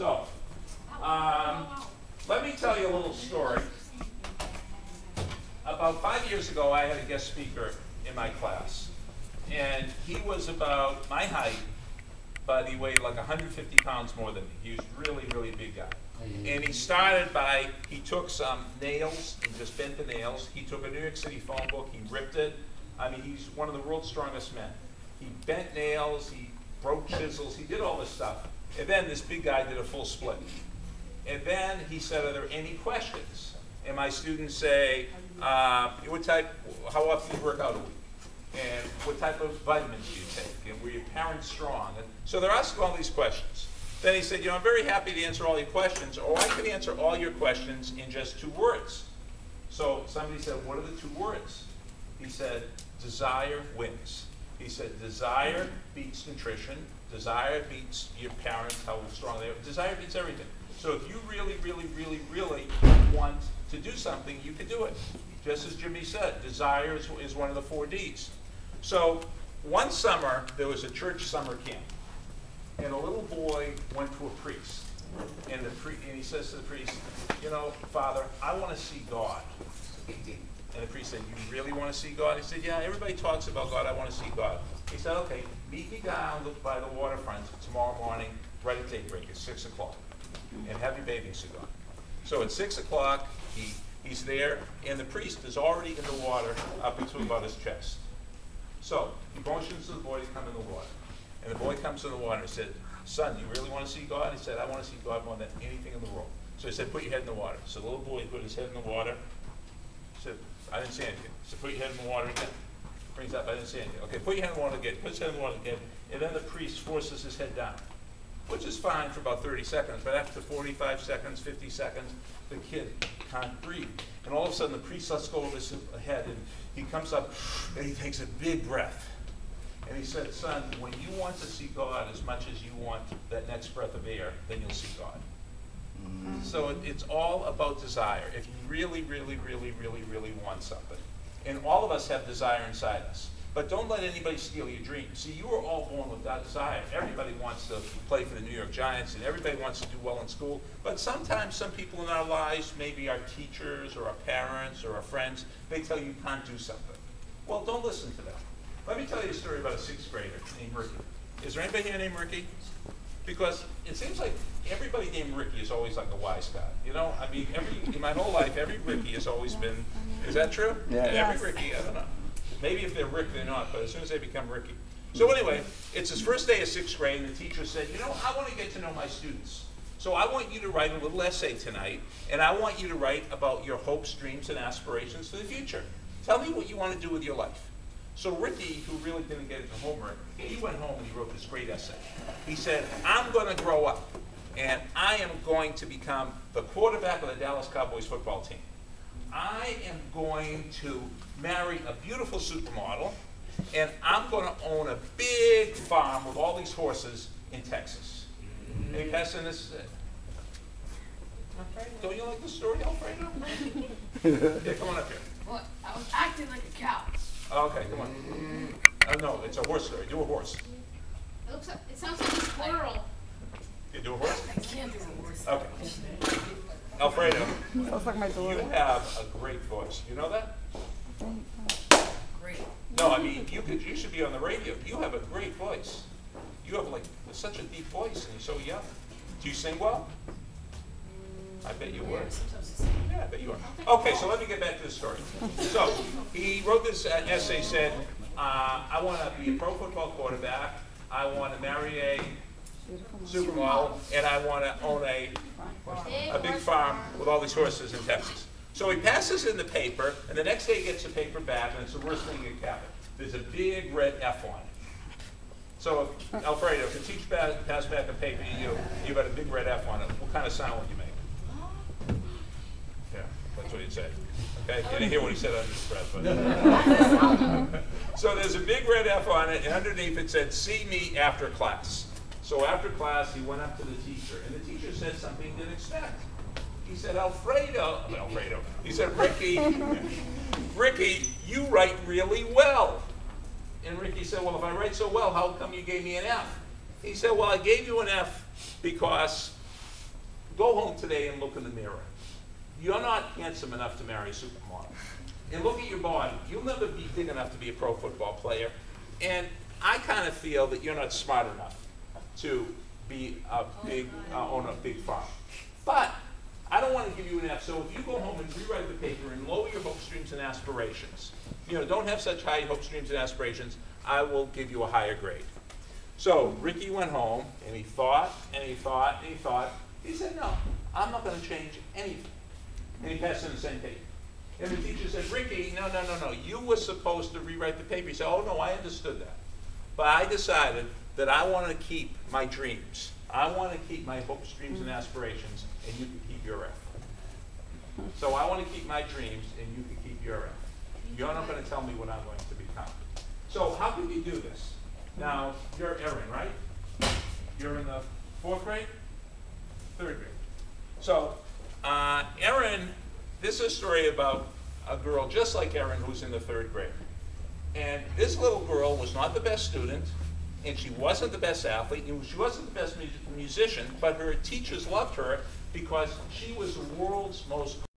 So, let me tell you a little story. About 5 years ago, I had a guest speaker in my class. And he was about my height, but he weighed like 150 pounds more than me. He was really, really big guy. And he started by, he took some nails and just bent the nails. He took a New York City phone book, he ripped it. I mean, he's one of the world's strongest men. He bent nails, he broke chisels, he did all this stuff. And then this big guy did a full split. And then he said, are there any questions? And my students say, what type, how often do you work out a week? And what type of vitamins do you take? And were your parents strong? And so they're asking all these questions. Then he said, I'm very happy to answer all your questions, or I can answer all your questions in just 2 words. So somebody said, what are the 2 words? He said, desire wins. He said, desire beats nutrition. Desire beats your parents, how strong they are. Desire beats everything. So if you really, really, really, really want to do something, you can do it. Just as Jimmy said, desire is one of the 4 Ds. So one summer, there was a church summer camp. And a little boy went to a priest. And he says to the priest, Father, I want to see God. And the priest said, you really want to see God? He said, yeah, everybody talks about God. I want to see God. He said, okay, meet me down by the waterfront tomorrow morning, right at daybreak. It's 6 o'clock. And have your bathing suit on. So at 6 o'clock, he's there, and the priest is already in the water up into about his chest. So he motions to the boy to come in the water. And the boy comes in the water and said, son, do you really want to see God? He said, I want to see God more than anything in the world. So he said, put your head in the water. So the little boy put his head in the water. He said, I didn't see anything. So put your head in the water again. Brings up, I didn't see anything. Okay, put your head in the water again. Put his head in the water again. And then the priest forces his head down, which is fine for about 30 seconds. But after 45 seconds, 50 seconds, the kid can't breathe. And all of a sudden, the priest lets go of his head, and he comes up, and he takes a big breath. And he said, son, when you want to see God as much as you want that next breath of air, then you'll see God. So it's all about desire. If you really, really, really, really, really want something. And all of us have desire inside us. But don't let anybody steal your dreams. See, you were all born with that desire. Everybody wants to play for the New York Giants, and everybody wants to do well in school. But sometimes some people in our lives, maybe our teachers or our parents or our friends, they tell you can't do something. Well, don't listen to them. Let me tell you a story about a 6th grader named Ricky. Is there anybody here named Ricky? Because it seems like everybody named Ricky is always like a wise guy. I mean, in my whole life, every Ricky has always been, is that true? Yeah. Every Ricky, I don't know. Maybe if they're Rick, they're not, but as soon as they become Ricky. So anyway, it's his first day of 6th grade, and the teacher said, I want to get to know my students. So I want you to write a little essay tonight, and I want you to write about your hopes, dreams, and aspirations for the future. Tell me what you want to do with your life. So Ricky, who really didn't get into homework, he went home and he wrote this great essay. He said, I'm going to grow up, and I am going to become the quarterback of the Dallas Cowboys football team. I am going to marry a beautiful supermodel, and I'm going to own a big farm with all these horses in Texas. Any passing this? Don't you like the story, Alfredo? Yeah, come on up here. Well, I was acting like a cow. Okay, come on. Oh, no, it's a horse story. Do a horse. It sounds like a squirrel. You do a horse? I can't do a horse. Okay. Alfredo, Sounds like my you daughter. have a great voice. You know that? Great. No, I mean, you should be on the radio. You have a great voice. You have like such a deep voice, and you're so young. Do you sing well? I bet you would. Yeah, I bet you would. Okay, so let me get back to the story. So he wrote this essay, said, I want to be a pro football quarterback. I want to marry a supermodel, and I want to own a big farm with all these horses in Texas. So he passes in the paper, and the next day he gets the paper back, and it's the worst thing you can have. There's a big red F on it. So, Alfredo, if a teacher pass back a paper to you, you've got a big red F on it, what kind of sound would you make? Yeah, that's what he'd say. Okay? You didn't hear what he said under his breath. But so there's a big red F on it, and underneath it said, see me after class. So after class, he went up to the teacher, and the teacher said something he didn't expect. He said, he said, Ricky, you write really well. And Ricky said, well, if I write so well, how come you gave me an F? He said, well, I gave you an F because go home today and look in the mirror. You're not handsome enough to marry a supermodel. And look at your body. You'll never be big enough to be a pro football player. And I kind of feel that you're not smart enough to be a big, own a big farm. But I don't want to give you an F, so if you go home and rewrite the paper and lower your hopes, dreams, and aspirations, don't have such high hopes, dreams, and aspirations, I will give you a higher grade. So Ricky went home, and he thought, and he thought, and he thought. He said, no, I'm not going to change anything. And he passed in the same paper. And the teacher said, Ricky, no, you were supposed to rewrite the paper. He said, oh, no, I understood that. But I decided that I want to keep my dreams. I want to keep my hopes, dreams, and aspirations, and you can keep your F. So I want to keep my dreams, and you can keep your F. You're not going to tell me what I'm going to become. So how can you do this? Now, you're Erin, right? You're in the 4th grade? 3rd grade. So Erin, this is a story about a girl just like Erin who's in the 3rd grade. And this little girl was not the best student, and she wasn't the best athlete, and she wasn't the best musician, but her teachers loved her because she was the world's most